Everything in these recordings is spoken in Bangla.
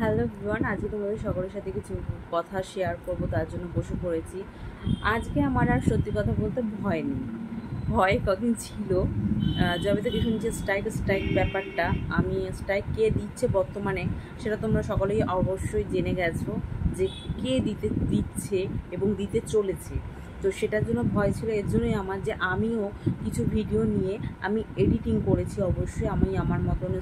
হ্যালো এভরিওয়ান, আজকে তোমাদের সকলের সাথে কিছু কথা শেয়ার করব, তার জন্য বসে পড়েছি। আজকে আমার আর সত্যি কথা বলতে ভয় নেই। ভয় কদিন ছিল, যবে থেকে শুনছি স্ট্রাইক ব্যাপারটা। আমি স্ট্রাইক কে দিচ্ছে বর্তমানে সেটা তোমরা সকলেই অবশ্যই জেনে গেছো যে কে দিচ্ছে এবং দিতে চলেছে। তো সেটার জন্য ভয় ছিল। এর জন্যই আমার যে আমিও কিছু ভিডিও নিয়ে আমি এডিটিং করেছি, অবশ্যই আমি আমার মতন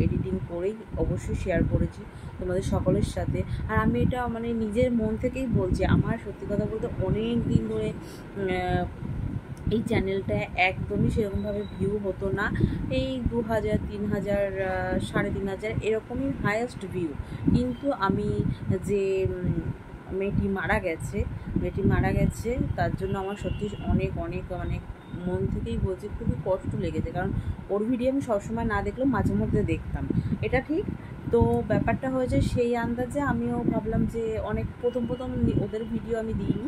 এডিটিং করেই অবশ্যই শেয়ার করেছি তোমাদের সকলের সাথে। আর আমি এটা মানে নিজের মন থেকেই বলছি, আমার সত্যি কথা বলতে অনেক দিন ধরে এই চ্যানেলটা একদমই সেরকমভাবে ভিউ হতো না। এই 2000, 3000, 3500 এরকমই হায়েস্ট ভিউ। কিন্তু আমি যে মেয়েটি মারা গেছে তার জন্য আমার সত্যি অনেক অনেক অনেক মন থেকেই বলছি, খুবই কষ্ট লেগেছে। কারণ ওর ভিডিও আমি সবসময় না দেখলেও মাঝে মধ্যে দেখতাম, এটা ঠিক। তো ব্যাপারটা হয়েছে সেই আন্দাজে আমিও ভাবলাম যে অনেক প্রথম ওদের ভিডিও আমি দিইনি,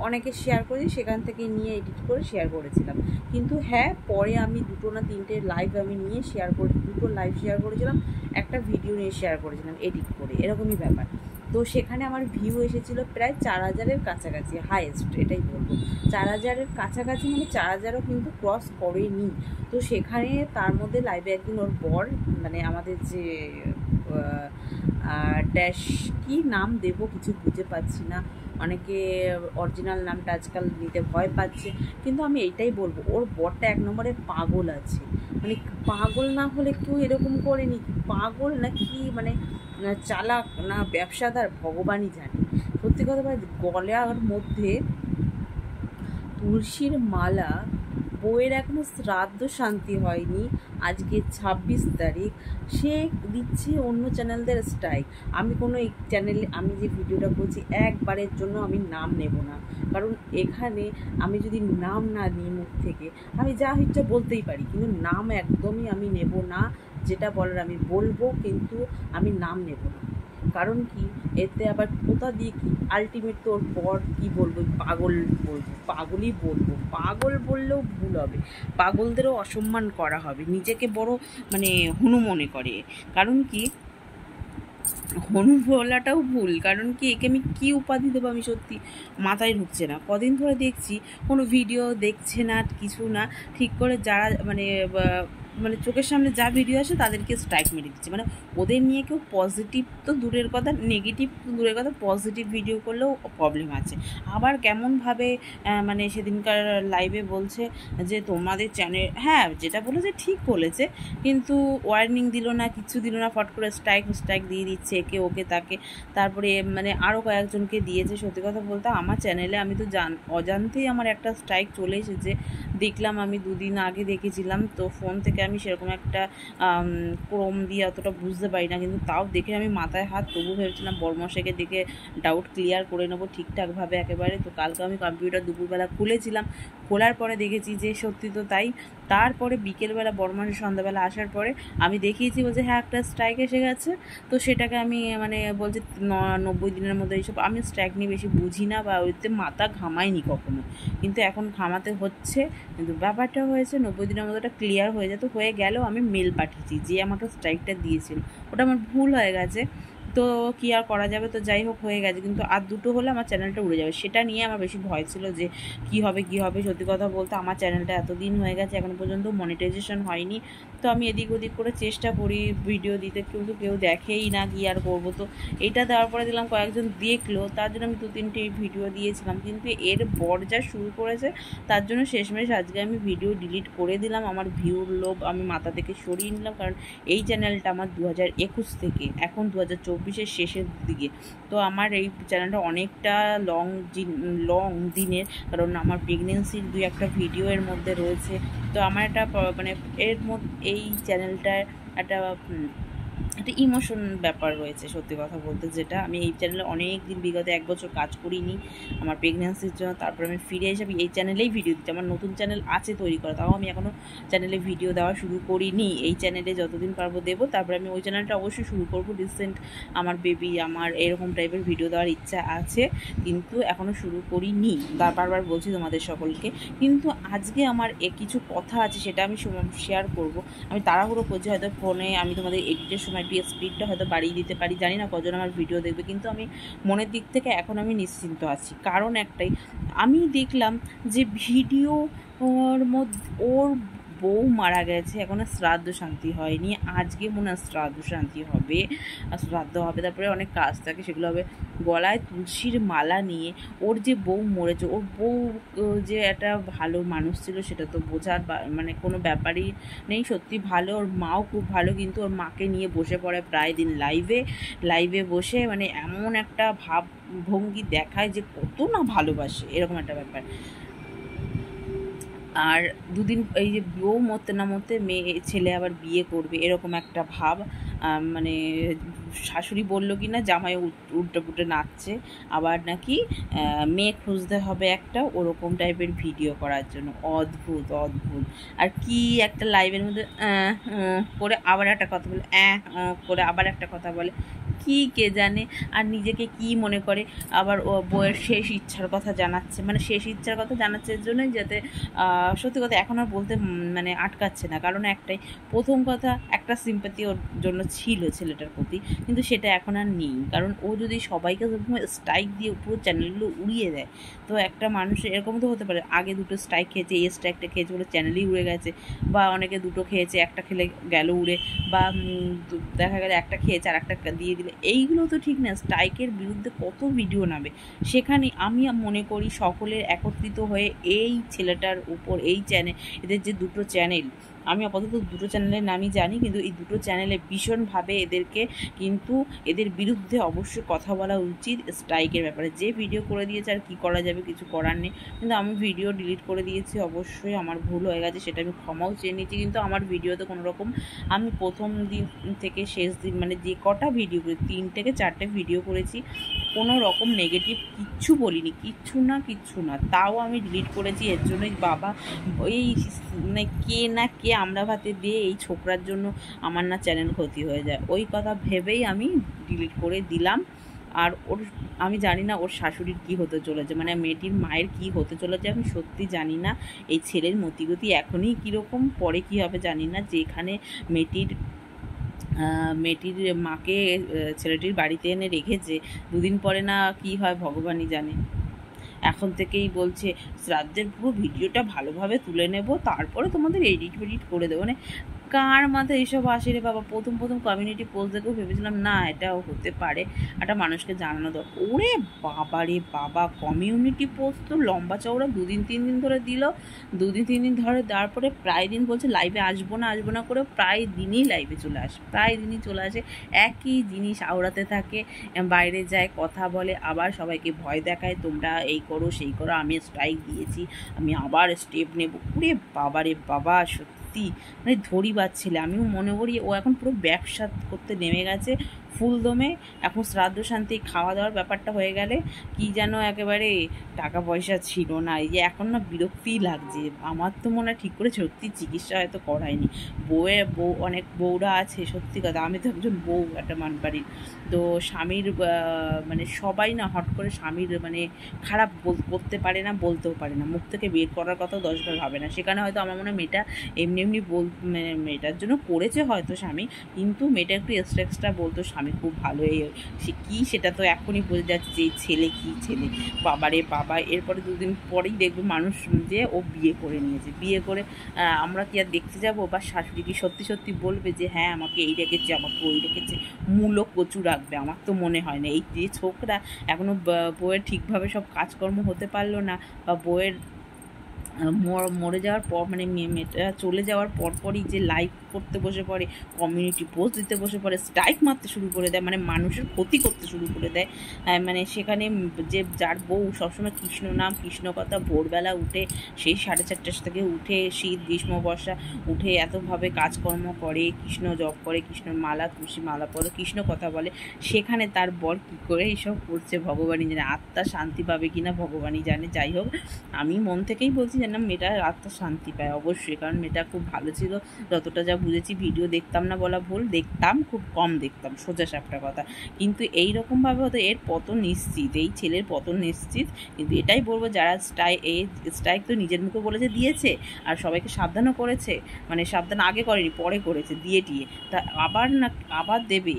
অনেকে শেয়ার করেছি, সেখান থেকে নিয়ে এডিট করে শেয়ার করেছিলাম। কিন্তু হ্যাঁ, পরে আমি 2 না 3টে লাইভ আমি নিয়ে শেয়ার করে 2টো লাইভ শেয়ার করেছিলাম, একটা ভিডিও নিয়ে শেয়ার করেছিলাম এডিট করে, এরকমই ব্যাপার। তো সেখানে আমার ভিউ এসেছিলো প্রায় 4000-এর কাছাকাছি, হাইয়েস্ট এটাই বলবো। 4000-এর কাছাকাছি, মানে 4000-ও কিন্তু ক্রস করেনি। তো সেখানে তার মধ্যে লাইভে একদিন ওর বর, মানে আমাদের যে ড্যাশ কি নাম দেবো কিছু বুঝে পাচ্ছি না, অনেকে অরিজিনাল নামটা আজকাল নিতে ভয় পাচ্ছে। কিন্তু আমি এইটাই বলবো, ওর বরটা 1 নম্বরের পাগল আছে। মানে পাগল না হলে কেউ এরকম করেনি, পাগল না কি মানে চালাক না ব্যবসাদার ভগবানই জানে। সত্যি কথা বলে, গলার মধ্যে তুলসীর মালা, বউয়ের এখনো শ্রাদ্ধ শান্তি হয়নি, আজকে 26 তারিখ, সে দিচ্ছে অন্য চ্যানেলদের স্ট্রাইক। আমি কোনো এই চ্যানেলে, আমি যে ভিডিওটা করছি একবারের জন্য আমি নাম নেব না। কারণ এখানে আমি যদি নাম না নিই মুখ থেকে, আমি যা ইচ্ছা বলতেই পারি, কিন্তু নাম একদমই আমি নেব না। যেটা বলার আমি বলবো, কিন্তু আমি নাম নেব না। কারণ কি, এতে আবার কোথা দিয়ে কি আলটিমেট তোর পর কি বলবো, পাগল বলবো, পাগলই বলবো, পাগল বললেও ভুল হবে, পাগলদেরও অসম্মান করা হবে, নিজেকে বড় মানে হনু মনে করে। কারণ কি, হনু বলাটাও ভুল। কারণ কি, একে আমি কী উপাধি দেবো আমি সত্যি মাথায় ঢুকছে না। কদিন ধরে দেখছি কোনো ভিডিও দেখছে না, কিছু না, ঠিক করে যারা মানে মানে চোখের সামনে যা ভিডিও আসে তাদেরকে স্ট্রাইক মেরে দিচ্ছে। মানে ওদের নিয়ে কেউ পজিটিভ তো দূরের কথা, নেগেটিভ তো দূরের কথা, পজিটিভ ভিডিও করলেও প্রবলেম আছে। আবার কেমনভাবে মানে সেদিনকার লাইভে বলছে যে তোমাদের চ্যানেল, হ্যাঁ যেটা বলেছে ঠিক বলেছে, কিন্তু ওয়ার্নিং দিল না, কিছু দিল না, ফট করে স্ট্রাইক দিয়ে দিচ্ছে একে ওকে তাকে। তারপরে মানে আরও কয়েকজনকে দিয়েছে। সত্যি কথা বলতে আমার চ্যানেলে আমি তো অজান্তেই আমার একটা স্ট্রাইক চলে এসেছে। দেখলাম আমি 2 দিন আগে দেখেছিলাম, তো ফোন থেকে আমি সেরকম একটা ক্রোম দিয়ে অতটা বুঝতে পারি না, কিন্তু তাও দেখে আমি মাথায় হাত, তবু ভেবেছিলাম বড়মশাইকে দেখে ডাউট ক্লিয়ার করে নেবো ঠিকঠাকভাবে একেবারে। তো কালকে আমি কম্পিউটার দুপুরবেলা খুলেছিলাম, খোলার পরে দেখেছি যে সত্যি তো তাই। তারপরে বিকেলবেলা বড়মশাই সন্ধ্যাবেলা আসার পরে আমি দেখিয়েছি, বলছে হ্যাঁ একটা স্ট্রাইক এসে গেছে। তো সেটাকে আমি মানে বলছি 90 দিনের মধ্যে এইসব, আমি স্ট্রাইক নিয়ে বেশি বুঝি না বা ওইতে মাথা ঘামাইনি কখনো, কিন্তু এখন ঘামাতে হচ্ছে। কিন্তু ব্যাপারটা হয়েছে 90 দিনের মধ্যে ওটা ক্লিয়ার হয়ে যেত, হয়ে গেলেও আমি মেল পাঠিয়েছি যে আমাকে স্ট্রাইকটা দিয়েছিল, ওটা আমার ভুল হয়ে গেছে। তো কী আর করা যাবে, তো যাই হোক হয়ে গেছে। কিন্তু আর 2টো হলে আমার চ্যানেলটা উড়ে যাবে, সেটা নিয়ে আমার বেশি ভয় ছিল যে কী হবে। সত্যি কথা বলতে আমার চ্যানেলটা এতদিন হয়ে গেছে, এখনো পর্যন্ত মনিটাইজেশন হয়নি। তো আমি এদিক ওদিক করে চেষ্টা করি ভিডিও দিতে, কিন্তু কেউ দেখেই না, কী আর করবো। তো এইটা দেওয়ার পরে দিলাম কয়েকজন দেখলো, তার জন্য আমি 2-3টে ভিডিও দিয়েছিলাম। কিন্তু এর বর যা শুরু করেছে, তার জন্য শেষমেশ আজকে আমি ভিডিও ডিলিট করে দিলাম। আমার ভিউর লোভ আমি মাথা থেকে সরিয়ে নিলাম। কারণ এই চ্যানেলটা আমার 2021 থেকে, এখন 2024-এর শেষের দিকে। তো আমার এই চ্যানেলটা অনেকটা লং দিনের, কারণ আমার প্রেগনেন্সির 2-একটা ভিডিও এর মধ্যে রয়েছে। তো আমার একটা মানে এই চ্যানেলটার একটা ইমোশন ব্যাপার রয়েছে সত্যি কথা বলতে। যেটা আমি এই চ্যানেলে অনেক দিন, বিগত 1 বছর কাজ করিনি আমার প্রেগনেন্সির জন্য। তারপর আমি ফিরে এসে এই চ্যানেলেই ভিডিও দিচ্ছি। আমার নতুন চ্যানেল আছে তৈরি করা, তাও আমি এখনও চ্যানেলে ভিডিও দেওয়া শুরু করিনি। এই চ্যানেলে যতদিন পারবো দেবো, তারপরে আমি ওই চ্যানেলটা অবশ্যই শুরু করবো। রিসেন্ট আমার বেবি, আমার এরকম টাইপের ভিডিও দেওয়ার ইচ্ছা আছে, কিন্তু এখনও শুরু করিনি, বারবার বলছি তোমাদের সকলকে। কিন্তু আজকে আমার কিছু কথা আছে, সেটা আমি শেয়ার করব। আমি তাড়াহুড়ো করছি, হয়তো ফোনে আমি তোমাদের এডিটের সময় একটু স্পিডটা হয়তো বাড়িয়ে দিতে পারি, জানি না কজন আমার ভিডিও দেখবে, কিন্তু আমি মনের দিক থেকে এখন আমি নিশ্চিন্ত আছি। কারণ একটাই, আমি দেখলাম যে ভিডিও ওর মধ্যে ওর বউ মারা গেছে, এখনো শ্রাদ্ধ শান্তি হয়নি, আজকে মনে হয় শ্রাদ্ধ শান্তি হবে, শ্রাদ্ধ হবে, তারপরে অনেক কাজ থাকে সেগুলো হবে। গলায় তুলসীর মালা নিয়ে ওর যে বউ মরেছে, ওর বউ যে একটা ভালো মানুষ ছিল সেটা তো বোঝার মানে কোনো ব্যাপারই নেই, সত্যি ভালো, ওর মাও খুব ভালো, কিন্তু ওর মাকে নিয়ে বসে পড়ে প্রায় দিন লাইভে বসে, মানে এমন একটা ভাব ভঙ্গি দেখায় যে কত না ভালোবাসে, এরকম একটা ব্যাপার। আর দুদিন এই যে বউ মরতে না মরতে মেয়ে ছেলে আবার বিয়ে করবে, এরকম একটা ভাব। মানে শাশুড়ি বললো কি না জামাই উল্টে পুটে নাচছে, আবার নাকি মেয়ে খুঁজতে হবে একটা, ওরকম টাইপের ভিডিও করার জন্য। অদ্ভুত। আর কি একটা লাইভের মধ্যে করে আবার একটা কথা বলে, করে আবার একটা কথা বলে, কি কে জানে, আর নিজেকে কি মনে করে, আবার ও বইয়ের শেষ ইচ্ছার কথা জানাচ্ছে, মানে শেষ ইচ্ছার কথা জানাচ্ছে এর জন্যই যাতে সত্যি কথা এখন আর বলতে মানে আটকাচ্ছে না, কারণ একটাই, প্রথম কথা একটা সিম্প্যাথি ওর জন্য ছিল ছেলেটার প্রতি, কিন্তু সেটা এখন আর নেই, কারণ ও যদি সবাইকে স্ট্রাইক দিয়ে পুরো চ্যানেলগুলো উড়িয়ে দেয়, তো একটা মানুষের এরকম তো হতে পারে, আগে দুটো স্ট্রাইক খেয়েছে, এই স্ট্রাইকটা খেয়েছে বলে চ্যানেলই উড়ে গেছে, বা অনেকে দুটো খেয়েছে, একটা খেলে গেল উড়ে, বা দেখা গেলে একটা খেয়েছে আর একটা দিয়ে দিলে, এইগুলো তো ঠিক না। স্ট্রাইকের বিরুদ্ধে কত ভিডিও নামে, সেখানে আমি মনে করি সকলের একত্রিত হয়ে এই ছেলেটার উপর, এই চ্যানেল, এদের যে দুটো চ্যানেল, আমি আপাতত দুটো চ্যানেলের নামই জানি, কিন্তু এই দুটো চ্যানেলে ভীষণভাবে এদেরকে, কিন্তু এদের বিরুদ্ধে অবশ্যই কথা বলা উচিত স্ট্রাইকের ব্যাপারে। যে ভিডিও করে দিয়েছে আর কী করা যাবে, কিছু করার নেই, কিন্তু আমি ভিডিও ডিলিট করে দিয়েছি, অবশ্যই আমার ভুল হয়ে গেছে, সেটা আমি ক্ষমাও চেয়ে নিয়েছি, কিন্তু আমার ভিডিওতে কোনো রকম, আমি প্রথম দিন থেকে শেষ দিন মানে যে কটা ভিডিও করি, 3 থেকে 4টে ভিডিও করেছি, কোনো রকম নেগেটিভ কিচ্ছু বলিনি, কিচ্ছু না, তাও আমি ডিলিট করেছি। এর জন্যই বাবা এই মানে কে আমরা ভাতে দিয়ে এই ছোকরার জন্য আমার না চ্যানেল ক্ষতি হয়ে যায়, ওই কথা ভেবেই আমি ডিলিট করে দিলাম। আর আমি জানি না ওর শাশুড়ির কী হতে চলেছে, মানে মেয়েটির মায়ের কী হতে চলেছে আমি সত্যি জানি না। এই ছেলের মতিগতি এখনই কীরকম, পরে কী হবে জানি না। যেখানে মেয়েটির মাকে ছেলেটির বাড়িতে এনে রেখেছে, দুদিন পরে না কি হয় ভগবানই জানে। এখন থেকেই বলছে শ্রাদ্ধের পুরো ভিডিওটা ভালোভাবে তুলে নেব, তারপরে তোমাদের এডিট করে দেবো, মানে কার মাথায় এইসব আসে রে বাবা। প্রথম কমিউনিটি পোস্ট দেখেও ভেবেছিলাম না এটাও হতে পারে, একটা মানুষকে জানানো দরকার। ওরে বাবা রে বাবা, কমিউনিটি পোস্ট তো লম্বা চওড়া 2-3 দিন ধরে দিল, 2-3 দিন ধরে দেওয়ার পরে প্রায় দিন বলছে লাইভে আসবো না করে প্রায় দিনই লাইভে চলে আসে, একই জিনিস আওড়াতে থাকে, বাইরে যায় কথা বলে, আবার সবাইকে ভয় দেখায়, তোমরা এই করো সেই করো, আমি স্ট্রাইক দিয়েছি, আমি আবার স্টেপ নেব। ওরে বাবা রে বাবা, সত্যি মানে ধরিবার ছেলে। আমিও মনে করি ও এখন পুরো ব্যবসা করতে নেমে গেছে ফুল দমে। এখন শ্রাদ্ধ শান্তি খাওয়া দাওয়ার ব্যাপারটা হয়ে গেলে কি যেন একেবারে টাকা পয়সা ছিল না, এই যে এখন না বিরক্তিই লাগছে। আমার তো মনে হয় ঠিক করে সত্যি চিকিৎসা হয়তো করায়নি। অনেক বউরা আছে, সত্যি কথা, আমি তো একজন বউ একটা মানবাড়ির, তো স্বামীর মানে সবাই না হট করে স্বামীর মানে খারাপ করতে পারে না, বলতেও পারে না, মুখ থেকে বের করার কথাও 10 বার ভাবে না। সেখানে হয়তো আমার মনে হয় মেয়েটা এমনি মানে মেয়েটার জন্য করেছে হয়তো স্বামী, কিন্তু মেয়েটা একটু এক্সট্রা বলতো স্বামী খুব ভালো, সে কী সেটা তো এখনই বোঝা যাচ্ছে যে ছেলে কী ছেলে, বাবারে বাবা। এরপরে 2 দিন পরেই দেখবে মানুষ যে ও বিয়ে করে নিয়েছে, বিয়ে করে আমরা কি আর দেখতে যাব, বা শাশুড়ি কি সত্যি বলবে যে হ্যাঁ আমাকে এই রেখেছে, আমাকে ওই রেখেছে, মূল্য কচু রাখবে? আমার তো মনে হয় না। এই যে ছোকরা এখনও বউয়ের ঠিকভাবে সব কাজকর্ম হতে পারলো না, বা বউয়ের মরে যাওয়ার পর মানে মেয়েটা চলে যাওয়ার পরই যে লাইভ করতে বসে পড়ে, কমিউনিটি পোস্ট দিতে বসে পড়ে, স্ট্রাইক মারতে শুরু করে দেয়, মানে মানুষের ক্ষতি করতে শুরু করে দেয়। মানে সেখানে যে যার বউ সবসময় কৃষ্ণ নাম কৃষ্ণ কথা, ভোরবেলা উঠে সেই 4:30 থেকে উঠে শীত গ্রীষ্ম বর্ষা উঠে এতভাবে কাজকর্ম করে, কৃষ্ণ জপ করে, কৃষ্ণর মালা তুলসী মালা পরে, কৃষ্ণ কথা বলে, সেখানে তার বর কী করে এইসব করছে ভগবানই জানে, আত্মা শান্তি পাবে কিনা ভগবানই জানে। যাই হোক, আমি মন থেকেই বলছি যেন মেয়েটার আত্মা শান্তি পায় অবশ্যই, কারণ মেয়েটা খুব ভালো ছিল, যতটা যা বুঝেছি ভিডিও দেখতাম না বলা ভুল, দেখতাম, খুব কম দেখতাম, সোজা সাপটা কথা। কিন্তু এই রকমভাবে হতো এর পতন নিশ্চিত, এই ছেলের পতন নিশ্চিত। কিন্তু এটাই বলবো যারা স্ট্রাইক তো নিজের মুখে বলেছে দিয়েছে, আর সবাইকে সাবধানও করেছে, মানে সাবধান আগে করেনি পরে করেছে দিয়ে তা আবার দেবে।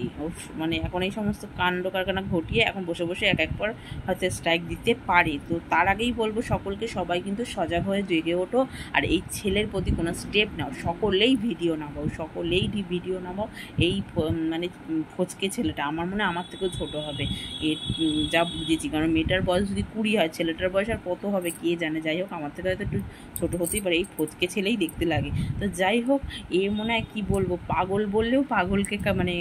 মানে এখন এই সমস্ত কাণ্ড কারখানা ঘটিয়ে এখন বসে বসে এক এক পর হয়তো স্ট্রাইক দিতে পারে। তো তার আগেই বলবো সকলকে, সবাই কিন্তু সজাগ হয়ে জেগে ওঠো, আর এই ছেলের প্রতি কোনো স্টেপ নাও, সকলেই ভিডিও নামাও। এই মানে ফচকে ছেলেটা আমার মনে হয় আমার থেকেও ছোট হবে, এর যা বুঝেছি, কারণ মেয়েটার বয়স যদি 20 হয়, ছেলেটার বয়স আর কত হবে কে জানে। যাই হোক, আমার থেকে হয়তো একটু ছোটো হতেই পারে, এই ফচকে ছেলেই দেখতে লাগে। তো যাই হোক, এ মনে হয় কী বলবো, পাগল বললেও পাগলকে মানে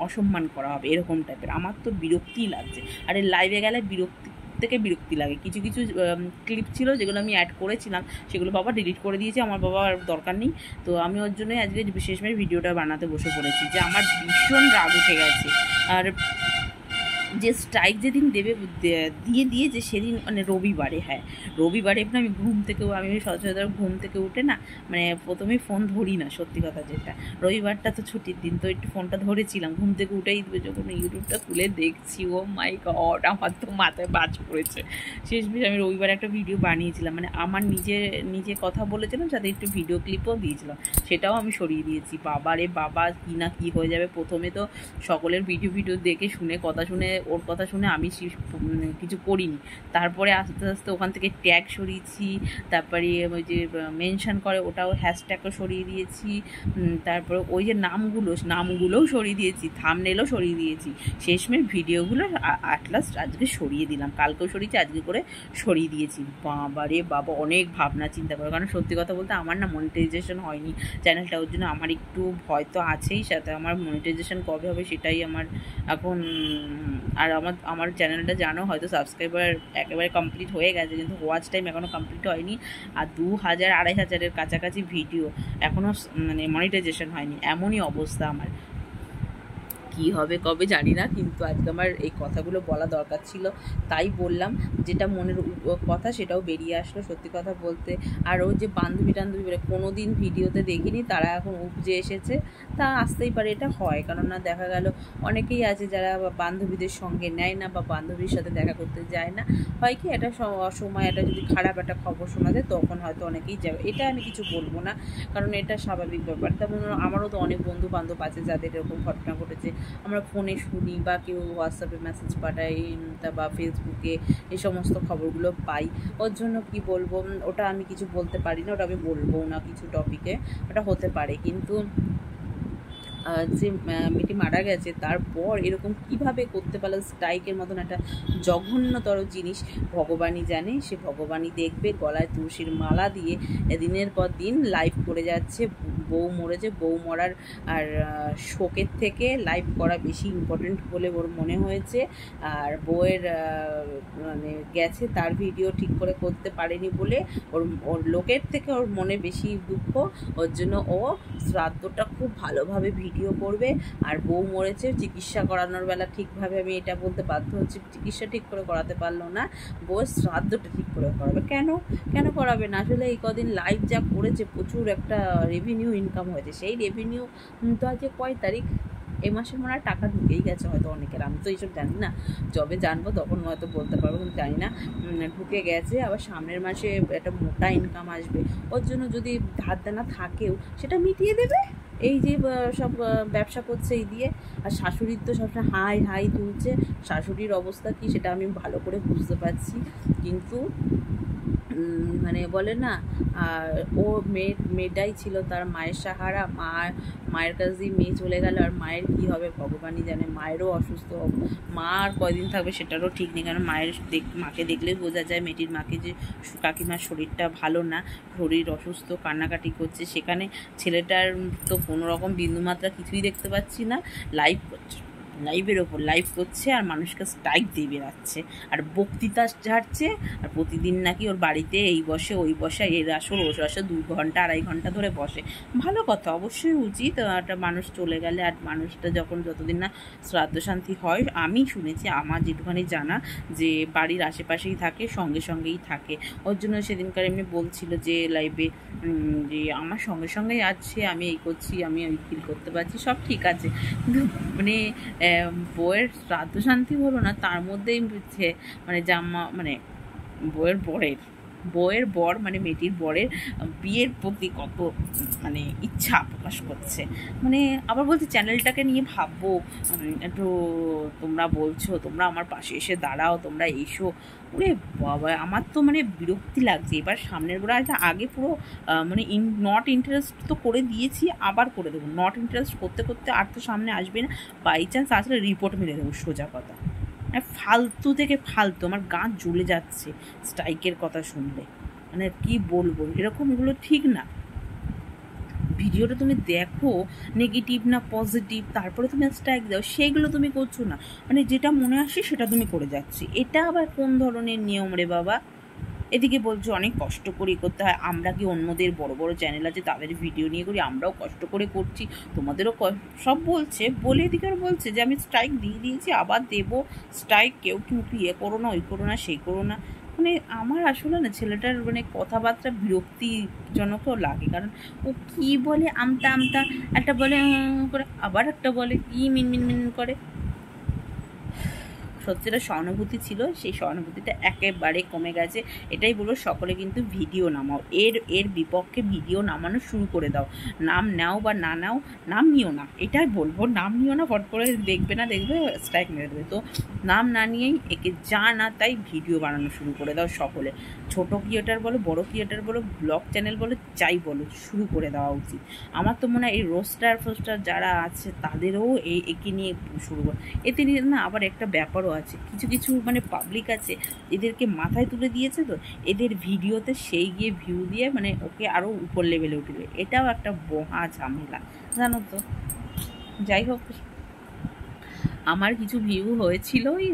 অসম্মান করা হবে এরকম টাইপের। আমার তো বিরক্তিই লাগছে, আর এই লাইভে গেলে বিরক্তি লাগে। কিছু ক্লিপ ছিল যেগুলো আমি অ্যাড করেছিলাম, সেগুলো বাবা ডিলিট করে দিয়েছে, আমার বাবা আর দরকার নেই। তো আমি ওর জন্যই আজকে বিশেষভাবে ভিডিওটা বানাতে বসে পড়েছি, যে আমার ভীষণ রাগ উঠে গেছে। আর যে স্ট্রাইক যেদিন দেবে দিয়ে যে সেদিন মানে রবিবারে, হ্যাঁ রবিবারে আমি সচরাচর ঘুম থেকে উঠে না, মানে প্রথমেই ফোন ধরি না, সত্যি কথা যেটা। রবিবারটা তো ছুটির দিন, তো একটু ফোনটা ধরেছিলাম, ঘুম থেকে উঠেই যখন ইউটিউবটা খুলে দেখছি, ও মাই গড, আমার তো মাথায় বাজ পড়েছে। শেষমেশ আমি রবিবার একটা ভিডিও বানিয়েছিলাম, মানে আমার নিজে কথা বলেছিলাম, সাথে একটু ভিডিও ক্লিপও দিয়েছিলাম, সেটাও আমি সরিয়ে দিয়েছি। বাবা রে বাবা, কী না কী হয়ে যাবে। প্রথমে তো সকলের ভিডিও দেখে শুনে ওর কথা শুনে আমি কিছু করিনি, তারপরে আস্তে আস্তে ওখান থেকে ট্যাগ সরিয়েছি, তারপরে ওই যে মেনশন করে ওটাও হ্যাশট্যাগও সরিয়ে দিয়েছি, তারপরে ওই যে নামগুলোও সরিয়ে দিয়েছি, থাম্বনেলও সরিয়ে দিয়েছি। শেষমেশ ভিডিওগুলো লাস্ট আজকে সরিয়ে দিলাম, কালকেও সরিয়েছি, আজকে করে সরিয়ে দিয়েছি। বাবারে বাবা, অনেক ভাবনা চিন্তা করে, কারণ সত্যি কথা বলতে আমার না মনিটাইজেশন হয়নি চ্যানেলটা, ওর জন্য আমার একটু ভয় তো আছেই, সাথে আমার মনিটাইজেশন কবে হবে সেটাই আমার এখন। আর আমার চ্যানেলটা জানো হয়তো সাবস্ক্রাইবার একেবারে কমপ্লিট হয়ে গেছে, কিন্তু ওয়াচ টাইম এখনও কমপ্লিট হয়নি, আর 2000-2500-এর কাছাকাছি ভিডিও এখনও মানে মনিটাইজেশন হয়নি। এমনই অবস্থা আমার, কী হবে কবে জানি না, কিন্তু আজকে আমার এই কথাগুলো বলা দরকার ছিল, তাই বললাম। যেটা মনের কথা সেটাও বেরিয়ে আসলো, সত্যি কথা বলতে। আর ও যে বান্ধবী কোনো দিন ভিডিওতে দেখিনি, তারা এখন উপজে এসেছে, তা আসতেই পারে, এটা হয়। কারণ না, দেখা গেল অনেকেই আছে যারা বান্ধবীদের সঙ্গে নেয় না, বা বান্ধবীর সাথে দেখা করতে যায় না, হয় কি একটা সময় একটা যদি খারাপ একটা খবর শোনা যায়, তখন হয়তো অনেকেই যাবে, এটা আমি কিছু বলবো না, কারণ এটা স্বাভাবিক ব্যাপার। তেমন আমারও তো অনেক বন্ধু বান্ধব আছে যাদের এরকম ঘটনা ঘটেছে, আমরা ফোনে শুনি, বা কেউ হোয়াটসঅ্যাপে মেসেজ পাঠাই, বা ফেসবুকে এই সমস্ত খবরগুলো পাই। ওর জন্য কি বলবো, ওটা আমি কিছু বলতে পারি না, ওটা আমি বলবো না কিছু টপিকে, ওটা হতে পারে। কিন্তু যে মেয়েটি মারা গেছে, তারপর এরকম কিভাবে করতে পারলো, স্ট্রাইকের মতন একটা জঘন্যতর জিনিস ভগবানই জানে। সে ভগবানই দেখবে, গলায় তুলসীর মালা দিয়ে দিনের পর দিন লাইভ করে যাচ্ছে। বউ মরেছে, বউ মরার আর শোকের থেকে লাইভ করা বেশি ইম্পর্টেন্ট বলে ওর মনে হয়েছে। আর বউয়ের মানে গেছে, তার ভিডিও ঠিক করে করতে পারেনি বলে ওর লোকের থেকে ওর মনে বেশি দুঃখ। ওর জন্য ও শ্রাদ্ধটা খুব ভালোভাবে ভিডিও করবে। আর বউ মরেছে, চিকিৎসা করানোর বেলা ঠিকভাবে, আমি এটা বলতে বাধ্য হচ্ছি, চিকিৎসা ঠিক করে করাতে পারলো না, বউয়ের শ্রাদ্ধটা ঠিক করে করাবে। কেন করাবে না? আসলে এই কদিন লাইভ যা করেছে, প্রচুর একটা রেভিনিউ ইনকাম হয়েছে। সেই রেভিনিউ তো আজকে কয় তারিখ, এই মাসের মনে হয় টাকা ঢুকেই গেছে হয়তো অনেকের, আমি তো এইসব জানি না, যবে জানবো তখন হয়তো বলতে পারবো, কিন্তু জানি না, ঢুকে গেছে। আবার সামনের মাসে একটা মোটা ইনকাম আসবে, ওর জন্য যদি ধার দেনা থাকেও সেটা মিটিয়ে দেবে। এই যে সব ব্যবসা করছে এই দিয়ে। আর শাশুড়ির তো সবসময় হাই তুলছে, শাশুড়ির অবস্থা কি সেটা আমি ভালো করে বুঝতে পারছি। কিন্তু মানে বলে না, আর ও মেয়েটাই ছিল তার মায়ের সাহারা, মায়ের কাছ দিয়ে মেয়ে চলে গেল, আর মায়ের কী হবে ভগবানই জানে। মায়েরও অসুস্থ, মা আর কয়দিন থাকবে সেটারও ঠিক নেই, কারণ মাকে দেখলেই বোঝা যায়, মেয়েটির মাকে, যে কাকিমার শরীরটা ভালো না, শরীর অসুস্থ, কান্নাকাটি করছে। সেখানে ছেলেটার তো কোনো রকম বিন্দুমাত্রা কিছুই দেখতে পাচ্ছি না, লাইভ করছে, লাইভের ওপর লাইভ করছে আর মানুষকে স্ট্রাইক দিয়ে বেড়াচ্ছে আর বক্তৃতা ঝাড়ছে। আর প্রতিদিন নাকি ওর বাড়িতে এই বসে ওই বসে, এর আসর ওর আসর 2 ঘন্টা 2.5 ঘন্টা ধরে বসে। ভালো কথা, অবশ্যই উচিত। একটা মানুষ চলে গেলে আর মানুষটা যতদিন না শ্রাদ্ধ শান্তি হয়, আমি শুনেছি, আমার যেটুখানি জানা, যে বাড়ির আশেপাশেই থাকে, সঙ্গেই থাকে। ওর জন্য সেদিনকার এমনি বলছিল যে লাইভে যে আমার সঙ্গেই আছে, আমি এই করছি, আমি ওই ফিল করতে পারছি, সব ঠিক আছে, কিন্তু মানে বউয়ের শ্রাদ্ধ শান্তি হলো না, তার মধ্যেই মানে মানে বউয়ের বর মানে মেয়েটির বরের বিয়ের প্রতি কত মানে ইচ্ছা প্রকাশ করছে। মানে আবার বলছি চ্যানেলটাকে নিয়ে ভাববো, একটু তোমরা বলছো, তোমরা আমার পাশে এসে দাঁড়াও, তোমরা এসো। ওরে বাবা, আমার তো মানে বিরক্তি লাগছে। এবার সামনের গোড়া আগে পুরো মানে নট ইন্টারেস্ট তো করে দিয়েছি, আবার করে দেবো। নট ইন্টারেস্ট করতে করতে আর তো সামনে আসবে না, বাই চান্স আসলে রিপোর্ট মেরে দেবো, সোজা কথা। ফালতু থেকে ফালতু, আমার গা জ্বলে যাচ্ছে স্ট্রাইকের কথা শুনলে। মানে কি বলবো, এগুলো ঠিক না। ভিডিওটা তুমি দেখো নেগেটিভ না পজিটিভ, তারপরে তুমি স্ট্রাইক দাও, সেইগুলো তুমি করছো না। মানে যেটা মনে আসে সেটা তুমি করে যাচ্ছি, এটা আবার কোন ধরনের নিয়ম রে বাবা? এদিকে বলছো অনেক কষ্ট করে করতে হয়। আমরা কি অন্যদের বড় বড় চ্যানেল আছে তাদের ভিডিও নিয়ে করি? আমরাও কষ্ট করে করছি, তোমাদেরও সব বলছে বলে এদিকে বলছে যে আমি স্ট্রাইক দিয়ে দিয়েছি, আবার দেবো স্ট্রাইক, কেউ কিন্তু ইয়ে করো না, ওই করো না, সেই করো না। মানে আমার আসলে না ছেলেটার মানে কথাবার্তা বিরক্তিজনকও লাগে। কারণ ও কি বলে আমতা আমতা, একটা বলে করে, আবার একটা বলে কি মিন করে। সত্যিটা সহানুভূতি ছিল, সেই সহানুভূতিটা একেবারে কমে গেছে। এটাই বলবো, সকলে কিন্তু ভিডিও নামাও, এর বিপক্ষে ভিডিও নামানো শুরু করে দাও। নাম নাও বা না নাও, নাম নিও না, এটাই বলবো, নাম নিও না। ফট করে দেখবে স্ট্রাইক মেরে দেবে। তো নাম না নিয়েই একে যা না তাই ভিডিও বানানো শুরু করে দাও সকলে। ছোট ক্রিয়েটার বলো, বড় ক্রিয়েটার বলো, ব্লগ চ্যানেল বলো, যাই বলো, শুরু করে দেওয়া উচিত। আমার তো মনে হয় এই রোস্টার ফোস্টার যারা আছে তাদেরও একে নিয়ে শুরু করে। এতে না আবার একটা ব্যাপারও আছে, কিছু মানে পাবলিক আছে, এদেরকে মাথায় তুলে দিয়েছে, তো এদের ভিডিওতে সেই গিয়ে ভিউ দিয়ে মানে ওকে আরও উপর লেভেলে উঠবে। এটাও একটা মহা ঝামেলা, জানো তো। যাই হোক, আমার কিছু ভিউ হয়েছিল, ওই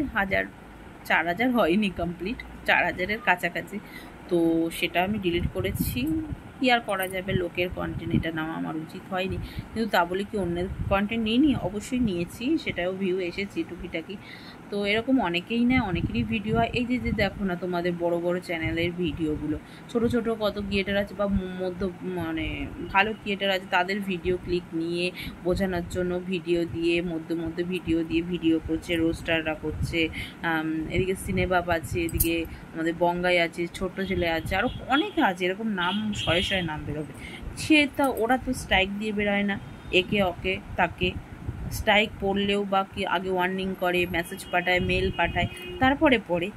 4,000 হয়নি কমপ্লিট, 4,000-এর কাছাকাছি। তো সেটা আমি ডিলিট করেছি। কি আর করা যাবে, লোকের কন্টেন্ট এটা নেওয়া আমার উচিত হয়নি, কিন্তু তা বলে কি অন্যের কন্টেন্ট নিইনি? অবশ্যই নিয়েছি, সেটাও ভিউ এসেছে টুকিটাকি। তো এরকম অনেকেই নেয়, অনেকেরই ভিডিও হয়। এই যে দেখো না তোমাদের বড় বড় চ্যানেলের ভিডিওগুলো, ছোট ছোট কত ক্রিয়েটার আছে বা মানে ভালো ক্রিয়েটার আছে, তাদের ভিডিও ক্লিক নিয়ে বোঝানোর জন্য ভিডিও দিয়ে মধ্যে ভিডিও করছে, রোস্টাররা করছে। এদিকে সিনেবাব আছে, এদিকে আমাদের বঙ্গাই আছে, ছোট ছেলে আছে, আরও অনেকে আছে, এরকম নাম শয়ে নাম বেরোবে। ওরা তো স্ট্রাইক দিয়ে বেরোয় না, একে ওকে তাকে স্ট্রাইক পড়লেও বা কি আগে ওয়ার্নিং করে, মেসেজ পাঠায়, মেল পাঠায়, তারপরে পড়ে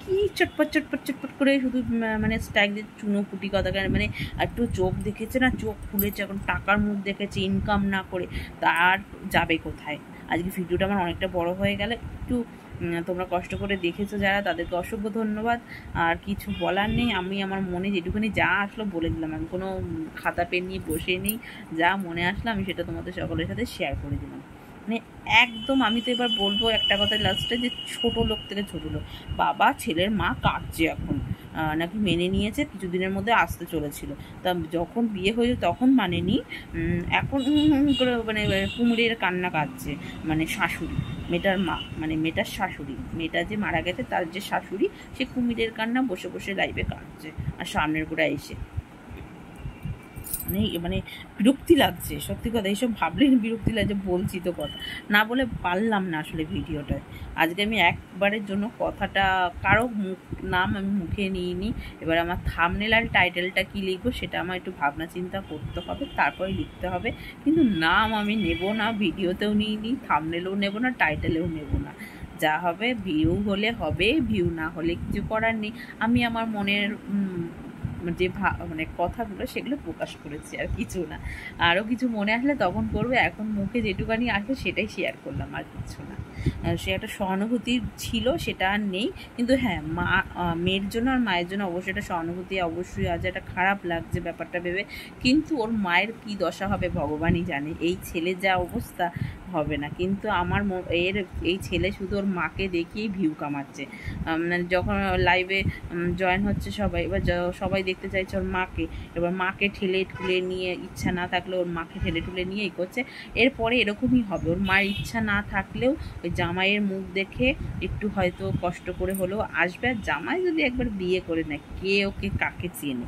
কি চটপট করে শুধু মানে স্ট্রাইক দিয়ে চুনোপুটি কথা। মানে একটু চোখ দেখেছে না, চোখ খুলেছে, এখন টাকার মুখ দেখেছে, ইনকাম না করে তার যাবে কোথায়? আজকে ভিডিওটা আমার অনেকটা বড় হয়ে গেলে, একটু তোমরা কষ্ট করে দেখেছো যারা, তাদেরকে অসংখ্য ধন্যবাদ। আর কিছু বলার নেই, আমি আমার মনে যেটুকুনি যা আসলো বলে দিলাম। আমি কোনো খাতা পেন নিয়ে বসে নেই, যা মনে আসলো আমি সেটা তোমাদের সকলের সাথে শেয়ার করে দিলাম। মানে একদম আমি তো এবার বলবো একটা কথা লাস্টে, যে ছোট লোক থেকে ছোট লোক, বাবা ছেলের মা কাঁদছে এখন, নাকি মেনে নিয়েছে, কিছুদিনের মধ্যে আসতে চলেছিল। তা যখন বিয়ে হয়েছে তখন মানেনি, এখন করে মানে কুমিরের কান্না কাঁদছে। মানে শাশুড়ি, মেয়েটার মা, মানে মেয়েটার শাশুড়ি, মেয়েটা যে মারা গেছে তার যে শাশুড়ি, সে কুমিরের কান্না বসে বসে লাইভে কাঁদছে, আর সামনের গোড়া এসে মানে বিরক্তি লাগছে। সত্যি কথা, এইসব ভাবলেই বিরক্তি লাগছে। বলছি তো কথা, না বলে পারলাম না আসলে ভিডিওটায়। আজকে আমি একবারের জন্য কথাটা, কারো নাম আমি মুখে নিইনি। এবার আমার থাম্বনেল আর টাইটেলটা কী লিখবো সেটা আমার একটু ভাবনা চিন্তা করতে হবে, তারপরে লিখতে হবে। কিন্তু নাম আমি নেব না, ভিডিওতেও নিইনি, থাম্বনেলেও নেব না, টাইটেলেও নেব না। যা হবে, ভিউ হলে হবে, ভিউ না হলে কিছু করার নেই। আমি আমার মনের যে মানে কথাগুলো সেগুলো প্রকাশ করেছি, আর কিছু না। আরও কিছু মনে আসলে তখন করবে, এখন মুখে যেটুকানি আসবে সেটাই শেয়ার করলাম, আর কিছু না। সে একটা সহানুভূতি ছিল, সেটা আর নেই। কিন্তু হ্যাঁ, মেয়ের জন্য আর মায়ের জন্য অবশ্যই একটা সহানুভূতি অবশ্যই আছে। একটা খারাপ লাগছে ব্যাপারটা ভেবে, কিন্তু ওর মায়ের কি দশা হবে ভগবানই জানে। এই ছেলে যা অবস্থা হবে না। কিন্তু আমার এই ছেলে শুধু ওর মাকে দেখিয়েই ভিউ কামাচ্ছে। মানে যখন লাইভে জয়েন হচ্ছে সবাই, এবার সবাই দেখতে চাইছে ওর মাকে, এবার মাকে ঠেলে ঠুলে নিয়ে, ইচ্ছা না থাকলেও ওর মাকে ঠেলে ঠুলে নিয়ে এই করছে। এরপরে এরকমই হবে, ওর মায়ের ইচ্ছা না থাকলেও ওই জামাইয়ের মুখ দেখে একটু হয়তো কষ্ট করে হলেও আসবে। আর জামাই যদি একবার বিয়ে করে নেয়, কে ওকে কাকে চেনে।